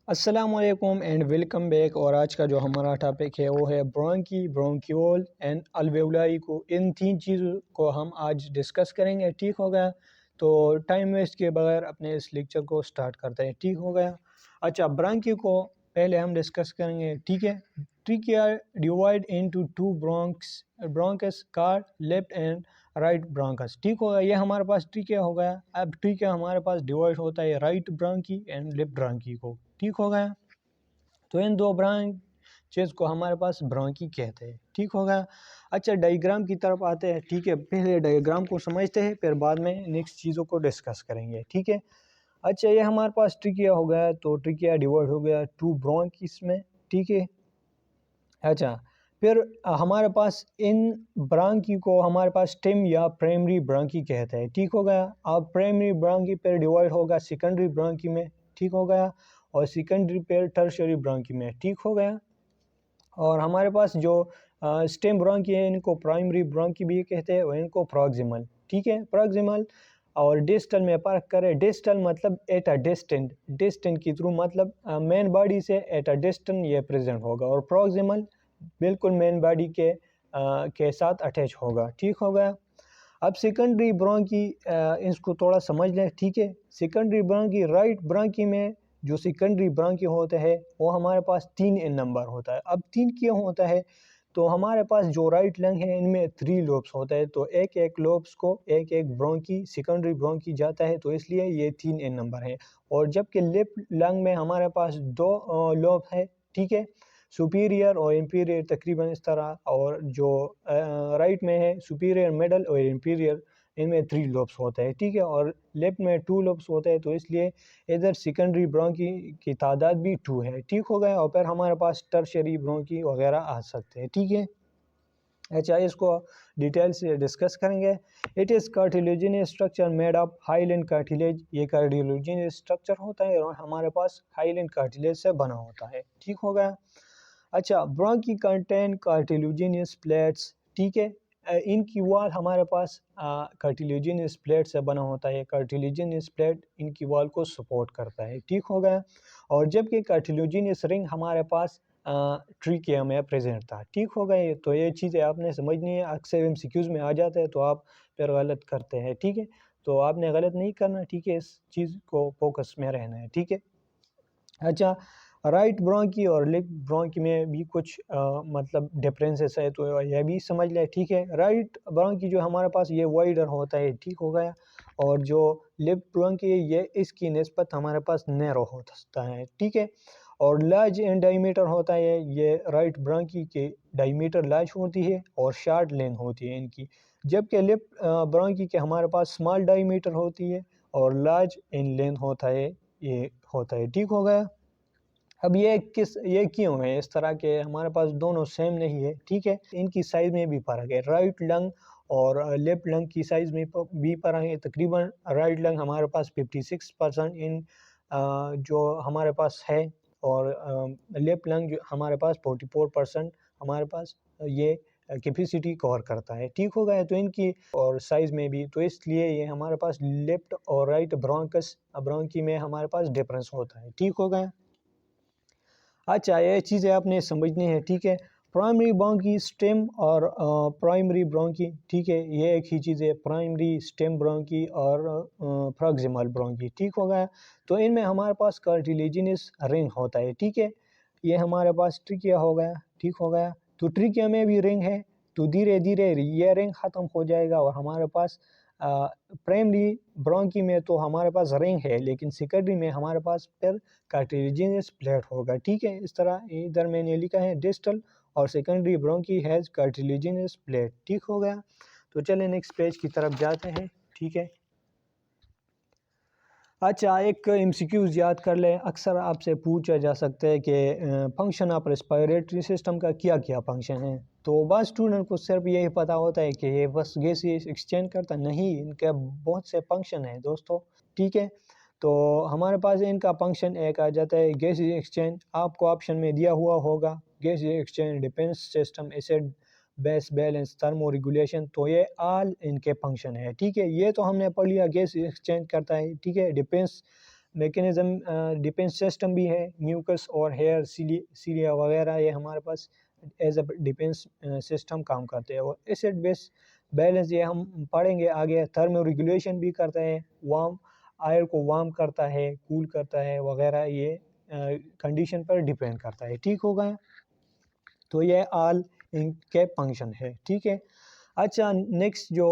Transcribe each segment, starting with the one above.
अस्सलामुअलैकुम and welcome back. और आज का जो हमारा टॉपिक है वो है ब्रोंकी, ब्रोंक्यूल एंड अल्वेओलाई को। इन तीन चीज़ों को हम आज डिस्कस करेंगे। ठीक हो गया? तो टाइम वेस्ट के बगैर अपने इस लेक्चर को स्टार्ट करते हैं। ठीक हो गया? अच्छा, ब्रोंकी को पहले हम डिस्कस करेंगे। ठीक है? Trachea divide into two bronchus कार लेफ्ट एंड राइट ब्रोंकस। ठीक होगा? ये हमारे पास ट्रिकिया हो गया। अब ट्रिकिया हमारे पास डिवाइड होता है right bronchi and left bronchi को। ठीक हो गया? तो इन दो ब्रांचेस को हमारे पास ब्रोंकी कहते हैं। ठीक हो गया? अच्छा, डायग्राम की तरफ आते हैं। ठीक है? पहले डायग्राम को समझते हैं, फिर बाद में नेक्स्ट चीज़ों को डिस्कस करेंगे। ठीक है? अच्छा, ये हमारे पास ट्रिकिया हो गया। तो ट्रिकिया डिवाइड हो गया टू ब्रोंकिस में। ठीक है? अच्छा, फिर हमारे पास इन ब्रांकी को हमारे पास स्टेम या प्राइमरी ब्रांकी कहते हैं। ठीक हो गया? अब प्राइमरी ब्रांकी पर डिवाइड होगा सेकेंडरी ब्रांकी में। ठीक हो गया? और सेकेंडरी पर टर्शियरी ब्रांकी में। ठीक हो गया? और हमारे पास जो स्टेम ब्रांकी है इनको प्राइमरी ब्रांकी भी कहते हैं और इनको प्रॉक्सिमल। ठीक है? प्रॉक्सिमल और डिस्टल में फ़र्क करें। डिस्टल मतलब एट अ डिस्टेंट, डिस्टेंट की थ्रू मतलब मेन बॉडी से एट अ डिस्टेंट ये प्रेजेंट होगा। और प्रॉक्सिमल बिल्कुल मेन बॉडी के साथ अटैच होगा। ठीक हो गया? अब सेकेंडरी ब्रोंकी इसको थोड़ा समझ लें। ठीक है? सेकेंडरी ब्रोंकी राइट ब्रोंकी में जो सेकेंडरी ब्रोंकी होता है वो हमारे पास 3 इन नंबर होता है। अब 3 क्यों होता है? तो हमारे पास जो राइट लंग है इनमें 3 लोब्स होता है। तो एक एक लोब्स को एक एक ब्रोंकी सेकेंडरी ब्रोंकी जाता है, तो इसलिए ये 3 इन नंबर है। और जबकि लेफ्ट लंग में हमारे पास 2 लोब है। ठीक है? सुपीरियर और इंफीरियर तकरीबन इस तरह। और जो राइट में है सुपीरियर, मिडल और इंफीरियर, इनमें 3 लोब्स होते हैं। ठीक है? और लेफ्ट में 2 लोब्स होते हैं, तो इसलिए इधर सेकेंडरी ब्रोंकी की तादाद भी 2 है। ठीक हो गया? और फिर हमारे पास टर्शियरी ब्रोंकी वगैरह आ सकते हैं। ठीक है? अच्छा, इसको डिटेल से डिस्कस करेंगे। It is cartilaginous structure made of Highland cartilage. ये कार्टिलेजिनस स्ट्रक्चर होता है और हमारे पास हाइलैंड कार्टिलेज से बना होता है। ठीक हो गया? अच्छा, ब्रोंकी कंटेन कार्टिलेजिनस प्लेट्स। ठीक है? इनकी वॉल हमारे पास कार्टिलेजिनस प्लेट से बना होता है। कार्टिलेजिनस प्लेट इनकी वॉल को सपोर्ट करता है। ठीक हो गया? और जबकि कार्टिलेजिनस रिंग हमारे पास ट्रिकिया में प्रेजेंट था। ठीक हो गए? तो ये चीज़ें आपने समझनी है। अक्सर एमसीक्यूज़ में आ जाते हैं तो आप फिर गलत करते हैं। ठीक है? तो आपने गलत नहीं करना। ठीक है? इस चीज़ को फोकस में रहना है। ठीक है? अच्छा, राइट ब्रोंकी और लेफ्ट ब्रोंकी में भी कुछ मतलब डिफरेंसेस है, तो यह भी समझ लें। ठीक है? राइट ब्रोंकी जो हमारे पास ये वाइडर होता है। ठीक हो गया? और जो लेफ्ट ब्रोंकी है ये इसकी निस्बत हमारे पास नैरो होता है। ठीक है? और लार्ज इन डायमीटर होता है। ये राइट ब्रोंकी के डायमीटर लार्ज होती है और शार्ट लेंथ होती है इनकी। जबकि लेफ्ट ब्रोंकी के हमारे पास स्मॉल डायमीटर होती है और लार्ज इन लेंथ होता है। ये होता है। ठीक हो गया? अब ये क्यों है इस तरह के? हमारे पास दोनों सेम नहीं है। ठीक है? इनकी साइज़ में भी फ़र्क है। राइट लंग और लेफ्ट लंग की साइज़ में भी फ़र्क है। तकरीबन राइट लंग हमारे पास 56% इन जो हमारे पास है, और लेफ्ट लंग जो हमारे पास 44% हमारे पास ये कैपेसिटी कवर करता है। ठीक हो गया? तो इनकी और साइज़ में भी, तो इसलिए ये हमारे पास लेफ्ट और राइट ब्रोंकी में हमारे पास डिफरेंस होता है। ठीक हो गया? अच्छा, ये चीज़ें आपने समझनी है। ठीक है? प्राइमरी ब्रोंकी, स्टेम और प्राइमरी ब्रोंकी। ठीक है? ये एक ही चीज़ है, प्राइमरी स्टेम ब्रोंकी और प्रॉक्सिमल ब्रोंकी। ठीक हो गया? तो इनमें हमारे पास कार्टिलेजिनस रिंग होता है। ठीक है? ये हमारे पास ट्रिकिया हो गया। ठीक हो गया? तो ट्रिकिया में भी रिंग है, तो धीरे धीरे ये रिंग ख़त्म हो जाएगा और हमारे पास प्राइमरी ब्रोंकी में तो हमारे पास रिंग है, लेकिन सेकेंडरी में हमारे पास फिर कार्टिलेजिनस प्लेट होगा। ठीक है? इस तरह इधर मैंने लिखा है डिस्टल और secondary bronchi has cartilaginous plate. ठीक हो गया? तो चलिए नेक्स्ट पेज की तरफ जाते हैं। ठीक है? अच्छा, एक एमसीक्यूज़ याद कर लें। अक्सर आपसे पूछा जा सकता है कि फंक्शन ऑफ रेस्पिरेटरी सिस्टम का क्या क्या फंक्शन है। तो बस स्टूडेंट को सिर्फ यही पता होता है कि ये बस गैसेस एक्सचेंज करता नहीं, इनके बहुत से फंक्शन हैं दोस्तों। ठीक है? तो हमारे पास इनका फंक्शन एक आ जाता है गैस एक्सचेंज। आपको ऑप्शन में दिया हुआ होगा gas exchange, defence system, acid base balance, thermo regulation. तो ये ऑल इनके फंक्शन है। ठीक है? ये तो हमने पढ़ लिया, गैस एक्सचेंज करता है। ठीक है? डिफेंस मैकेनिज्म डिफेंस सिस्टम भी है, म्यूकस और हेयर सीलिया वगैरह ये हमारे पास एज अ डिफेंस सिस्टम काम करते हैं। और एसिड बेस बैलेंस ये हम पढ़ेंगे आगे। थर्मो रेगुलेशन भी करता है, वार्म आयर को वार्म करता है, कूल करता है वगैरह, ये कंडीशन पर डिपेंड करता है। ठीक होगा, तो ये ऑल इनके फंक्शन है। ठीक है, अच्छा नेक्स्ट जो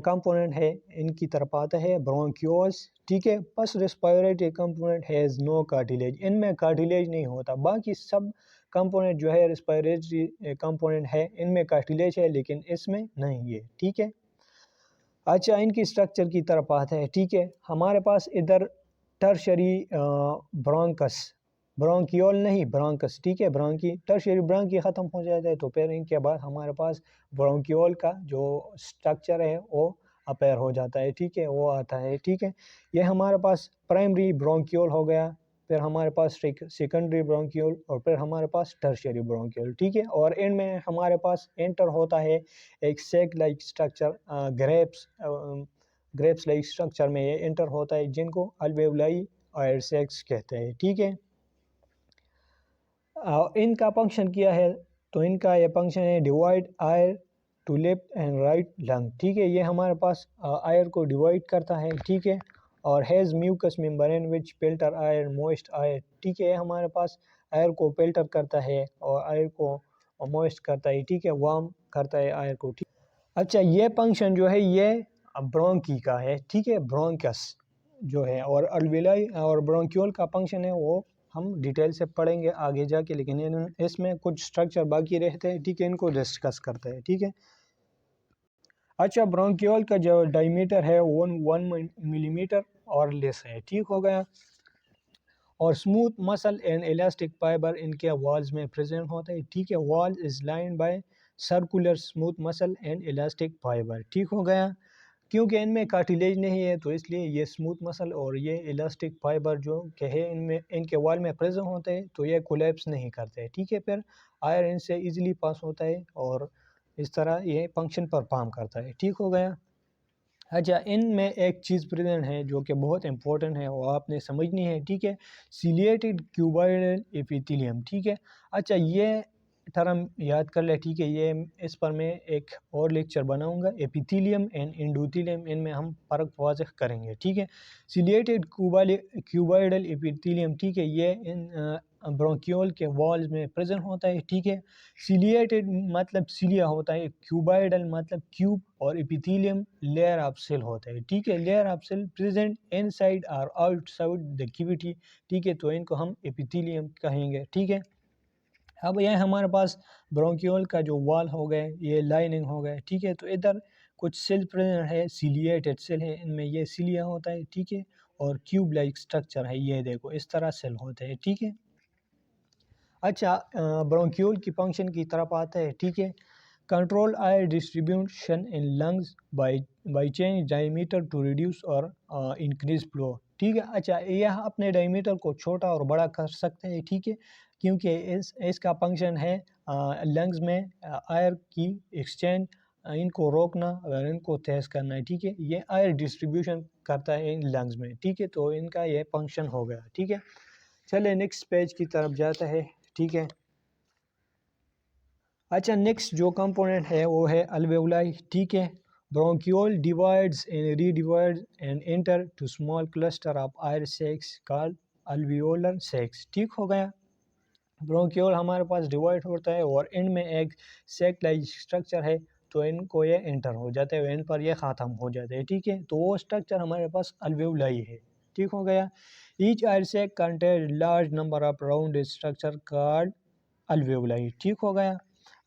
कंपोनेंट है इनकी तरफ आता है ब्रोंक्यूल्स। ठीक है, बस respiratory component has no cartilage, इनमें कार्टिलेज नहीं होता। बाकी सब कंपोनेंट जो है रेस्पिरेटरी कंपोनेंट है इनमें कार्टिलेज है, लेकिन इसमें नहीं है। ठीक है, अच्छा इनकी स्ट्रक्चर की तरफ आते हैं। ठीक है, हमारे पास इधर टर्शरी ब्रोंकस, ब्रोंकियोल नहीं ब्रोंकस। ठीक है, ब्रोंकी टर्शरी ब्रोंकी ख़त्म हो जाता है तो फिर इनके बाद हमारे पास ब्रोंकियोल का जो स्ट्रक्चर है वो अपेयर हो जाता है। ठीक है, वो आता है। ठीक है, ये हमारे पास प्राइमरी ब्रोंकियोल हो गया, फिर हमारे पास सेकेंडरी ब्रोंकियोल और फिर हमारे पास टर्शियरी ब्रोंकियोल। ठीक है, और इनमें हमारे पास एंटर होता है एक sac like structure, grapes like structure में ये एंटर होता है, जिनको अल्वेओलाई और सेक्स कहते हैं। ठीक है, इनका फंक्शन क्या है, तो इनका ये फंक्शन है divide air to left and right lung. ठीक है, ये हमारे पास आयर को डिवाइड करता है। ठीक है, और has mucus membrane which filter air moist air. ठीक है, हमारे पास आयर को फिल्टर करता है और आयर को मॉइस्ट करता है। ठीक है, वार्म करता है आयर को। ठीक, अच्छा ये फंक्शन जो है ये ब्रोंकी का है। ठीक है, ब्रोंकस जो है, और अल्वेलाई और ब्रोंक्यूल का फंक्शन है वो हम डिटेल से पढ़ेंगे आगे जाके, लेकिन इसमें कुछ स्ट्रक्चर बाकी रहते हैं। ठीक है, इनको डिस्कस करते हैं। ठीक है, अच्छा ब्रोंक्यूल का जो डायमीटर है वो 1 मिलीमीटर और लेस है। ठीक हो गया, और smooth muscle and elastic fibre इनके वॉल्स में प्रेजेंट होते हैं। ठीक है, wall is lined by circular smooth muscle and elastic fibre. ठीक हो गया, क्योंकि इनमें कार्टिलेज नहीं है तो इसलिए ये स्मूथ मसल और ये इलास्टिक फाइबर जो के है इनमें इनके वॉल में प्रेजेंट होते हैं, तो ये कोलैप्स नहीं करते। ठीक है, फिर आयर इनसे इजीली पास होता है और इस तरह ये फंक्शन परफॉर्म करता है। ठीक हो गया, अच्छा इनमें एक चीज़ प्रेजेंट है जो कि बहुत इंपॉर्टेंट है, वो आपने समझनी है। ठीक है, सिलिएटेड क्यूबॉइडल एपिथेलियम। ठीक है, अच्छा ये टर्म याद कर ले। ठीक है, ये इस पर मैं एक और लेक्चर बनाऊंगा, एपिथेलियम एंड एंडोथेलियम, इनमें हम फ़र्क वाज़ेह करेंगे। ठीक है, सिलिएटेड क्यूबॉइडल एपिथेलियम, ठीक है, ये इन ब्रोंक्यूल के वॉल्स में प्रेजेंट होता है। ठीक है, सिलिएटेड मतलब सिलिया होता है, क्यूबॉइडल मतलब क्यूब, और एपिथेलियम लेयर ऑफ सेल होता है। ठीक है, layer of cell present inside और आउटसाइड द कैविटी। ठीक है, तो इनको हम एपिथेलियम कहेंगे। ठीक है, अब यह हमारे पास ब्रोंक्यूल का जो वॉल हो गए, ये लाइनिंग हो गए। ठीक है, तो इधर कुछ सेल प्रेजेंट है, सिलिएटेड सेल है, इनमें ये सिलिया होता है। ठीक है, और क्यूब लाइक स्ट्रक्चर है, ये देखो इस तरह सेल होते हैं। ठीक है, अच्छा ब्रोंक्यूल की फंक्शन की तरफ आता है। ठीक है, control air distribution in lungs by change diameter to reduce और इंक्रीज फ्लो। ठीक है, अच्छा यह अपने डायमीटर को छोटा और बड़ा कर सकते हैं। ठीक है, क्योंकि इसका फंक्शन है लंग्स में आयर की एक्सचेंज, इनको रोकना और इनको तेज करना है। ठीक है, ये आयर डिस्ट्रीब्यूशन करता है इन लंग्स में। ठीक है, तो इनका ये फंक्शन हो गया। ठीक है, चलिए नेक्स्ट पेज की तरफ जाता है। ठीक है, अच्छा नेक्स्ट जो कंपोनेंट है वो है अल्वेओलाई। ठीक है, bronchiole divides and redivides and enter to small cluster of air sacs called alveolar sacs. ठीक हो गया, ब्रोंक्यूल हमारे पास डिवाइड होता है और इनमें में एक सैक लाइक स्ट्रक्चर है, तो इनको ये एंटर हो जाते हैं, एंड पर ये ख़त्म हो जाते हैं। ठीक है, तो वो स्ट्रक्चर हमारे पास अल्वेओलाई है। ठीक हो गया, each air sac contain large number of round structure called alveoli. ठीक हो गया,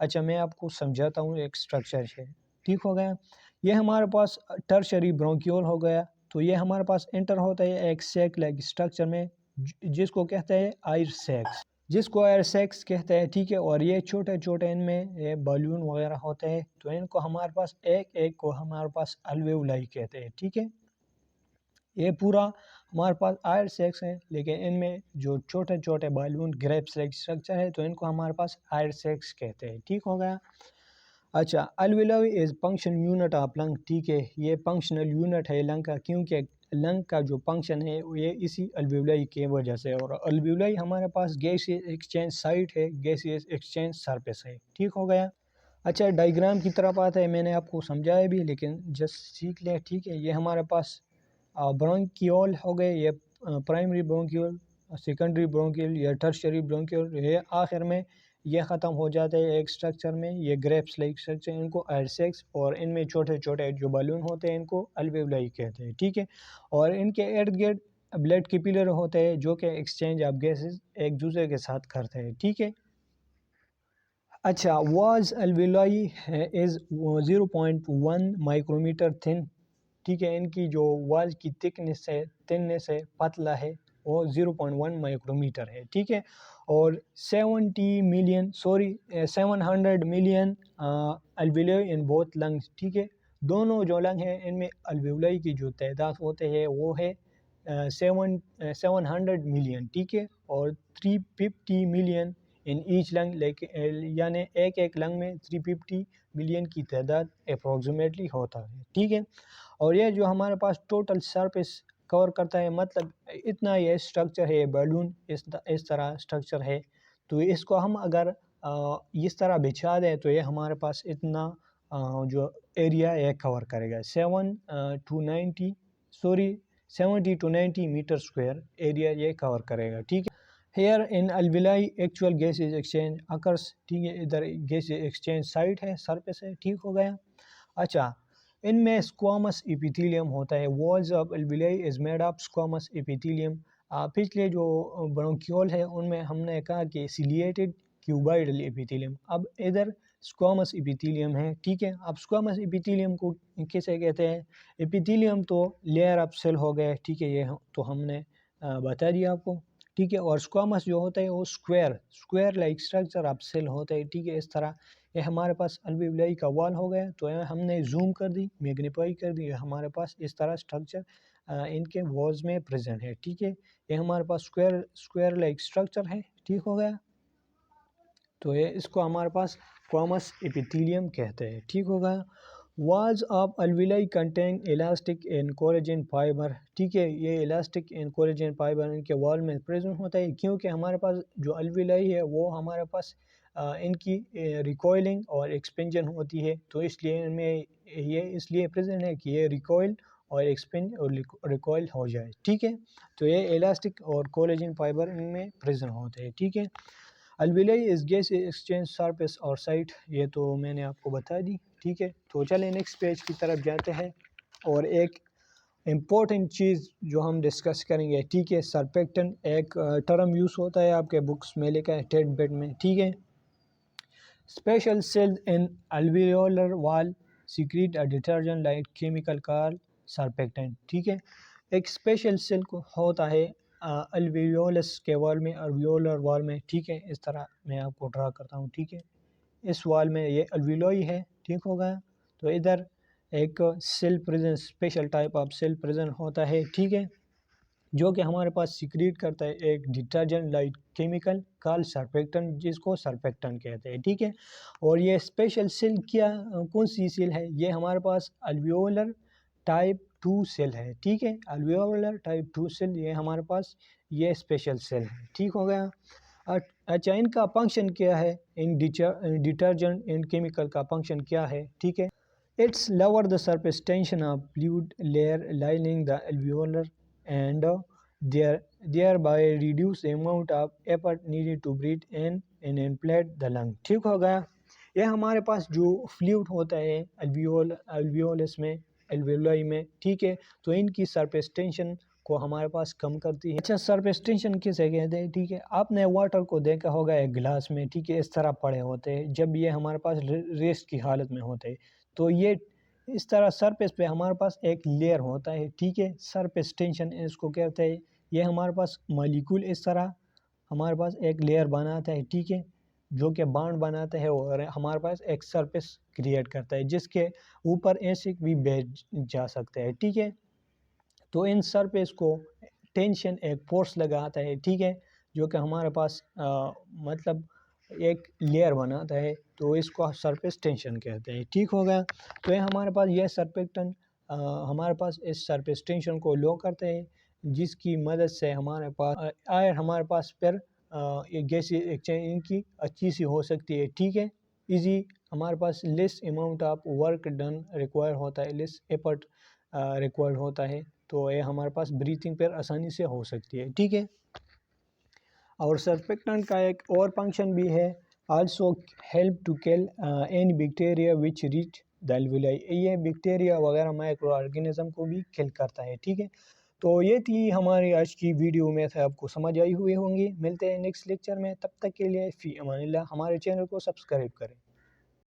अच्छा मैं आपको समझाता हूँ एक स्ट्रक्चर है। ठीक हो गया, ये हमारे पास टर्शरी ब्रोंक्यूल हो गया, तो ये हमारे पास एंटर होता है एक सैक लाइक स्ट्रक्चर में, जिसको कहते हैं आयर सैक्स, जिसको एयर सेक्स कहते हैं। ठीक है, और ये छोटे छोटे इनमें ये बलून वगैरह होते हैं, तो इनको हमारे पास एक एक को हमारे पास अल्वेओलाई कहते हैं। ठीक है, ये पूरा हमारे पास आयर सेक्स है, लेकिन इनमें जो छोटे छोटे बलून ग्रेप्स लाइक स्ट्रक्चर है, तो इनको हमारे पास आयर सेक्स कहते हैं। ठीक हो गया, अच्छा alveoli is function unit of lung. ठीक है, ये फंक्शनल यूनिट है लंग का, क्योंकि लंग का जो फंक्शन है ये इसी अल्वेओलाई के वजह से, और अल्वेओलाई हमारे पास गैसियस एक्सचेंज साइट है, गैसियस एक्सचेंज सरफेस है। ठीक हो गया। अच्छा, डायग्राम की तरफ आता है, मैंने आपको समझाया भी लेकिन जस्ट सीख लें। ठीक है, ये हमारे पास ब्रोंकियोल हो गए, ये प्राइमरी ब्रोंकियोल, सेकेंडरी ब्रोंकियल या टर्शियरी ब्रोंकियोल, ये आखिर में ये ख़त्म हो जाता है एक स्ट्रक्चर में, ये ग्रेप्स लाइक स्ट्रक्चर, इनको एडसेक्स, और इनमें छोटे छोटे जो बलून होते हैं इनको अल्वेओलाई कहते हैं। ठीक है, और इनके इर्द गिर्द ब्लड कैपिलर होते हैं जो कि एक्सचेंज ऑफ गैसेस एक दूसरे के साथ करते हैं। ठीक है। अच्छा, was alveoli is 0.1 micrometer thin. ठीक है, इनकी जो वाल की थिकनेस है पतला है, वो 0.1 माइक्रोमीटर है। ठीक है, और 700 million alveoli in both lungs. ठीक है, दोनों जो लंग हैं इनमें अल्वेओलाई की जो तादाद होते हैं वो है 700 मिलियन। ठीक है, और 350 मिलियन इन ईच लंग, यानी एक एक लंग में 350 मिलियन की तादाद अप्रोक्सीमेटली होता है। ठीक है, और ये जो हमारे पास टोटल सरफेस कवर करता है, मतलब इतना ये स्ट्रक्चर है, बलून इस तरह स्ट्रक्चर है, तो इसको हम अगर इस तरह बिछा दें तो ये हमारे पास इतना जो एरिया ये कवर करेगा, 70 to 90 मीटर स्क्वायर एरिया ये कवर करेगा। ठीक है, here in alveoli actual gases exchange occurs. ठीक है, इधर गैसेज एक्सचेंज साइट है, सरफेस है। ठीक हो गया। अच्छा, इनमें स्क्वामस एपिथेलियम होता है, walls of alveoli is made of squamous epithelium. पिछले जो ब्रोंकियोल है उनमें हमने कहा कि सिलिएटेड क्यूबाइडल एपिथेलियम, अब इधर स्क्वामस एपिथेलियम है। ठीक है, अब स्क्वामस एपिथेलियम को किसे कहते हैं? एपिथेलियम तो लेयर ऑफ सेल हो गए। ठीक है, ये तो हमने बता दिया आपको। ठीक है, और स्क्वामस जो होता है वो square like structure of cell होता है। ठीक है, इस तरह ये हमारे पास अल्वेओलाई का वॉल हो गया, तो हमने जूम कर दी, मैग्नीफाई कर दी, हमारे पास इस तरह स्ट्रक्चर इनके वॉल्स में प्रेजेंट है। ठीक है, ये हमारे पास स्क्वायर लाइक स्ट्रक्चर है। ठीक हो गया, तो ये इसको हमारे पास स्क्वामस एपिथेलियम कहते हैं। ठीक हो गया। Walls of alveoli contain elastic and collagen fibre. ठीक है, ये इलास्टिक एंड कोलेजन फाइबर इनके वॉल में प्रेजेंट होता है, क्योंकि हमारे पास जो अल्वेओलाई है वो हमारे पास इनकी रिकॉइलिंग और एक्सपेंशन होती है, तो इसलिए इनमें ये इसलिए प्रेजेंट है कि ये रिकॉइल और एक्सपेंड और रिकॉइल हो जाए। ठीक है, तो ये इलास्टिक और कोलेजन फाइबर इनमें प्रेजेंट होते हैं। ठीक है, अल्वेओलाई इस गैस एक्सचेंज सरफेस और साइट, ये तो मैंने आपको बता दी। ठीक है, तो चलें नेक्स्ट पेज की तरफ जाते हैं, और एक इम्पोर्टेंट चीज़ जो हम डिस्कस करेंगे। ठीक है, सरफेक्टेंट एक टर्म यूज़ होता है, आपके बुक्स में लिखा है टेड बेड में। ठीक है, special cell in alveolar wall secrete a detergent like chemical called surfactant। ठीक है, एक स्पेशल सेल को होता है अल्वेओलस के वॉल में, अल्वेओलर वॉल में। ठीक है, इस तरह मैं आपको ड्रा करता हूँ। ठीक है, इस वॉल में ये अल्वेओलाई है। ठीक हो गया, तो इधर एक cell present, special type of cell present होता है। ठीक है, जो कि हमारे पास सिक्रीट करता है एक detergent like chemical called surfactant, जिसको सरफेक्टेंट कहते हैं। ठीक है, और ये स्पेशल सेल क्या कौन सी सेल है? ये हमारे पास अल्वेओलर टाइप 2 सेल है। ठीक है, अल्वेओलर टाइप 2 सेल ये हमारे पास ये स्पेशल सेल है। ठीक हो गया। अच्छा, इनका फंक्शन क्या है? इन डिटर्जेंट इन केमिकल का फंक्शन क्या है? ठीक है, it's lower the surface tension of fluid layer lining the alveolar and thereby reduce the amount of effort needed to breathe in and inflate the lung। ठीक हो गया। यह हमारे पास जो फ्लूइड होता है अल्वियोलस में, अल्वेओलाई में। ठीक है, तो इनकी सरफेस टेंशन को हमारे पास कम करती है। अच्छा, सरफेस टेंशन किसे कहते हैं? ठीक है, आपने वाटर को देखा होगा एक गिलास में। ठीक है, इस तरह पड़े होते हैं, जब ये हमारे पास रेस्ट की हालत में होते हैं, तो ये इस तरह सरफेस पे हमारे पास एक लेयर होता है। ठीक है, सरफेस टेंशन इसको कहते हैं। ये हमारे पास मॉलिक्यूल इस तरह हमारे पास एक लेयर बनाता है। ठीक है, जो कि बॉन्ड बनाता है और हमारे पास एक सरफेस क्रिएट करता है, जिसके ऊपर एसिड भी भेज जा सकता है। ठीक है, तो इन सरफेस को टेंशन एक फोर्स लगाता है। ठीक है, जो कि हमारे पास मतलब एक लेयर बनाता है, तो इसको सरफेस टेंशन कहते हैं। ठीक हो गया, तो ये हमारे पास यह सरफेक्टेंट हमारे पास इस सरफेस टेंशन को लो करते हैं, जिसकी मदद से हमारे पास आयर हमारे पास फिर एक गैस एक्सचेंज इनकी अच्छी सी हो सकती है। ठीक है, इजी, हमारे पास less amount of work done require होता है, लेस एफर्ट रिक्वायर्ड होता है, तो ये हमारे पास ब्रीथिंग पर आसानी से हो सकती है। ठीक है, और सर्फेक्टेंट का एक और फंक्शन भी है, also help to kill any bacteria which reach the alveoli, ये बैक्टीरिया वगैरह माइक्रो ऑर्गेनिज्म को भी किल करता है। ठीक है, तो ये थी हमारी आज की वीडियो में से आपको समझ आई हुई होंगी। मिलते हैं नेक्स्ट लेक्चर में, तब तक के लिए फ़ी अमानिल्लाह। हमारे चैनल को सब्सक्राइब करें।